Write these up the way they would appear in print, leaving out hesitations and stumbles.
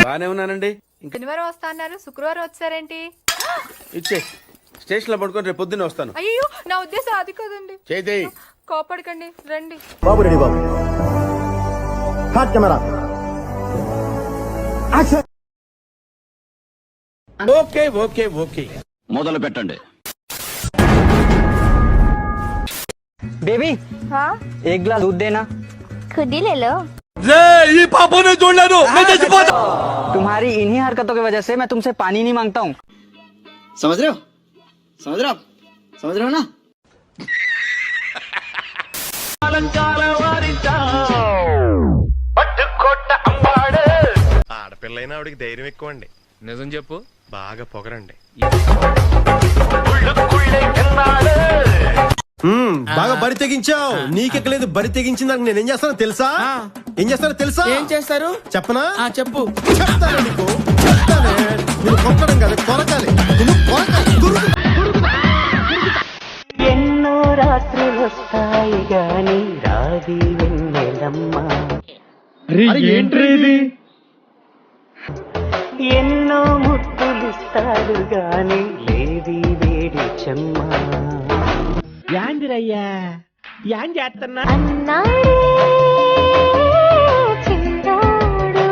బానే ఉన్నానండి. శనివారం వస్తా అన్నారు, శుక్రవారం వచ్చారేంటి? ఇచ్చే స్టేషన్ లో పడుకొని రేపు పొద్దున్నే వస్తాను. అయ్యో నా ఉద్దేశం అది కాదండి. చేయి కోపడకండి, రండి. బాబు రెడీ బాబు. కెమెరా ఓకే ఓకే ఓకే మొదలు పెట్టండి. बेबी हाँ? एक गिलास दूध देना। खुद ही ले लो। ये पापा ने जोड़ना दो, मैं तुम्हारी इन्हीं हरकतों की वजह से मैं तुमसे पानी नहीं मांगता हूँ। समझ रहे हो? समझ रहे हो आप? समझ रहे हो ना? ఆడపిల్లైనా ఆవిడికి ధైర్యం ఎక్కువ అండి. నిజం చెప్పు, బాగా పొగరండి. బాగా బరి తెగించావు. నీకెక్కలేదు, బరి తెగించిందానికి నేనేం చేస్తానో తెలుసా? ఏం చేస్తానో తెలుసా? ఏం చేస్తారు చెప్పనా? చెప్పు. చెప్తాను నీకు, చెప్తానే. నువ్వు కొట్టడం కాదు, కొరకాలి. నువ్వు కొరకాలి. ఎన్నో రాత్రులు వస్తాయి గాని రాది వెన్నెలమ్మ. ఏంట్రీ ఎన్నో ముద్దులిస్తాడు గాని లేది వేడి చెమ్మ. యాందిరయ్యా యాం చేస్తున్నా అన్నాడే చిన్నోడు.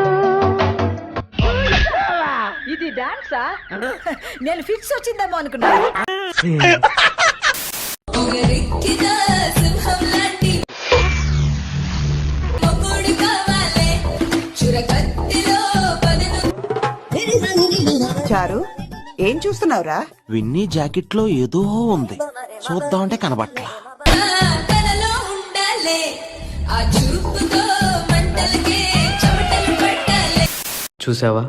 ఇది డాన్సా? నేను ఫిక్స్ వచ్చిందేమో అనుకున్నాను. చారు ఏం చూస్తున్నావురా? విన్నీ జాకెట్ లో ఏదో ఉంది, చూద్దామంటే కనబట్లా. చూసావా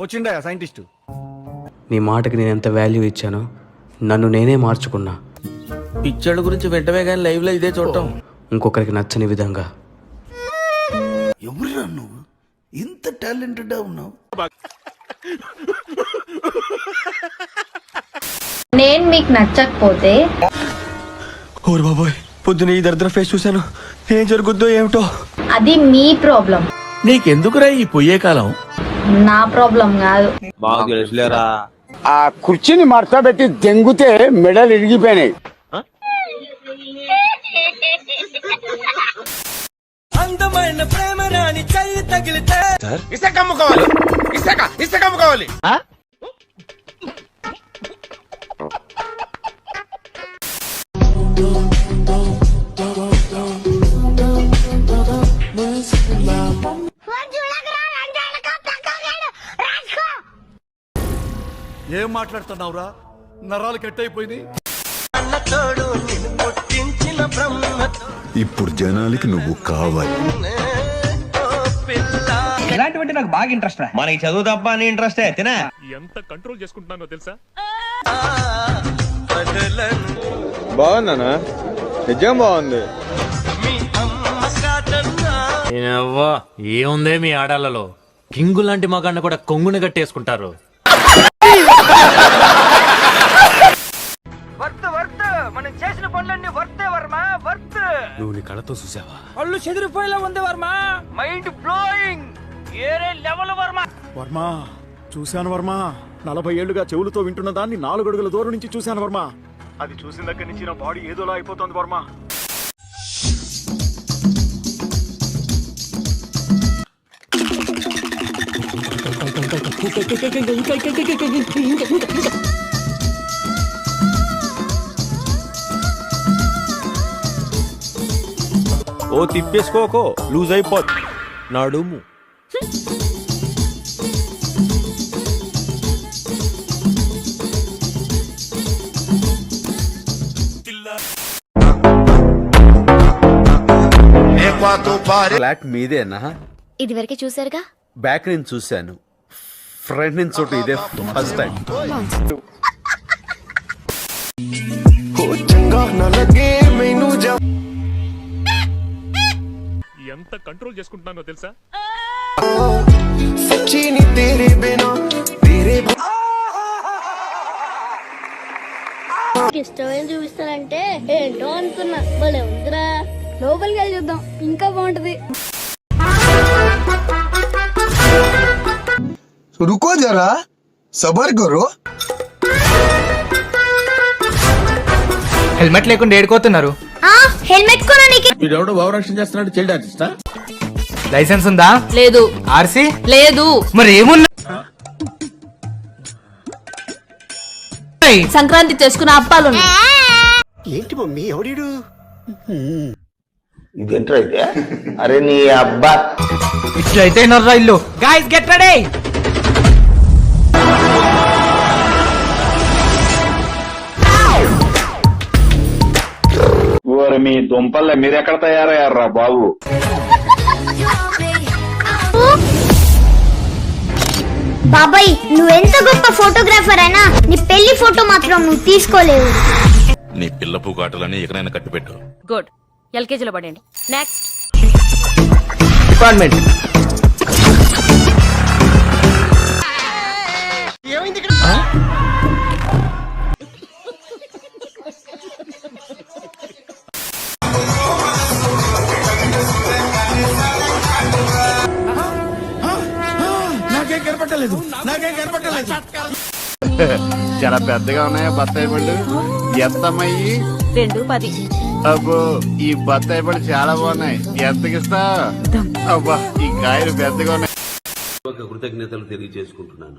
వచ్చిండా సైంటిస్ట్? నీ మాటకి నేను ఎంత వాల్యూ ఇచ్చానో, నన్ను నేనే మార్చుకున్నా. పిక్చర్ల గురించి వెంటనే కానీ లైవ్ లో ఇదే చూడటం. ఇంకొకరికి నచ్చని విధంగా. ఎవరురా నువ్వు? ఇంత టాలెంటెడ్ ఉన్నావు. నేను మీకు నచ్చకపోతే ఓరు బాబోయ్, పొద్దున ఈ దరిద్ర ఫేస్ చూశాను. ఏం జరుగుద్దో ఏమిటో. అది మీ ప్రాబ్లం, నీకెందుకురా ఈ పొయ్యే కాలం? నా ప్రాబ్లం కాదు. ఆ కుర్చీని మడత పెట్టి దెంగుతే మెడలు ఇరిగిపోయినాయి. అందమైన ప్రేమ రాని చెయ్యి తగిలితే ఇసుక అమ్ముకోవాలి, ఇసుక అమ్ముకోవాలి. ఏం మాట్లాడుతున్నావురా? నరాలు కట్ అయిపోయింది. ఇప్పుడు జనాలకి నువ్వు కావాలి. ఇలాంటివంటే నాకు బాగా ఇంట్రెస్ట్ రా. మనకి చదువు తప్ప అని ఇంట్రెస్ట్ తినా. ఎంత కంట్రోల్ చేసుకుంటున్నానో తెలుసా? బాగుందనా? నిజం బాగుంది. ఏముందే మీ ఆడాలలో? కింగు లాంటి మగాన్ని కూడా కొంగుని కట్టేసుకుంటారు. మనం చేసిన పనులన్నీ వర్తే వర్మ, వర్త్. నువ్వు నీ కళ్ళతో చూసావా? పళ్ళు చెదిరిపోయేలా ఉంది వర్మ. మైండ్ బ్లోయింగ్, ఏరే లెవెల్ వర్మ. వర్మ చూశాను వర్మ. 40 ఏళ్లుగా చెవులతో వింటున్న దాన్ని 4 అడుగుల దూరం నుంచి చూశాను వర్మ. అది చూసిన దగ్గర నుంచి నా బాడీ ఏదోలా అయిపోతుంది వర్మ. ఓ తిప్పేసుకోకో, లూజ్ అయిపోద్ది నడుము. ఫ్లాట్ మీదేనా? ఇది వరకే చూసారుగా. బ్యాక్ నుంచి చూశాను, ఫ్రంట్ నుంచి చోటు ఇదే ఫస్ట్ టైం. ఎంత కంట్రోల్ చేసుకుంటున్నానో తెలుసా? ఇష్టమైన చూపిస్తానంటే ఏంటో అనుకున్నా. భలే ఉందిరా. లోపలికి వెళ్ళి చూద్దాం, ఇంకా బాగుంటది. रुको जरा सबर करो హెల్మెట్ లేకుండా ఏడుకోతున్నారు. హెల్మెట్ కొనా నీకు వీడెవడో భావరక్షణ చేస్తున్నాడు, చైల్డ్ ఆర్టిస్టా? లైసెన్స్ ఉందా? లేదు ఆర్సీ లేదు. మరి ఏమున్నా? సంక్రాంతి చేసుకున్న అప్పాలు ఉన్నాయి. ఏంటి మమ్మీ ఎవడీడు? ఇదేంట్రా అయితే? అరే నీ అబ్బా ఇట్లయితే నర్రా ఇల్లు. Guys get ready. మీ దుంపల్లే మీరెక్కడ తయారయ్యారా బాబు? బాబాయ్ నువ్వెంత గొప్ప ఫోటోగ్రాఫర్ అయినా నీ పెళ్లి ఫోటో మాత్రం నువ్వు తీసుకోలేవు. నీ పిల్ల పూకాటలని ఎక్కడైనా కట్టిపెట్టు. గుడ్. ఎల్కేజీలో పడండి. Next department. నాకేం కనపట్టలేదు, నాకేం కనపట్టలేదు. చాలా పెద్దగా ఉన్నాయా బత్తాయి పళ్ళు? ఎంతమ్మయ్యి? 2.10. అబ్బో ఈ బత్తాయి పళ్ళు చాలా బాగున్నాయి. ఎంతకిస్తా? అబ్బా ఈ కాయలు పెద్దగా ఉన్నాయి. కృతజ్ఞతలు తెలియజేసుకుంటున్నాను.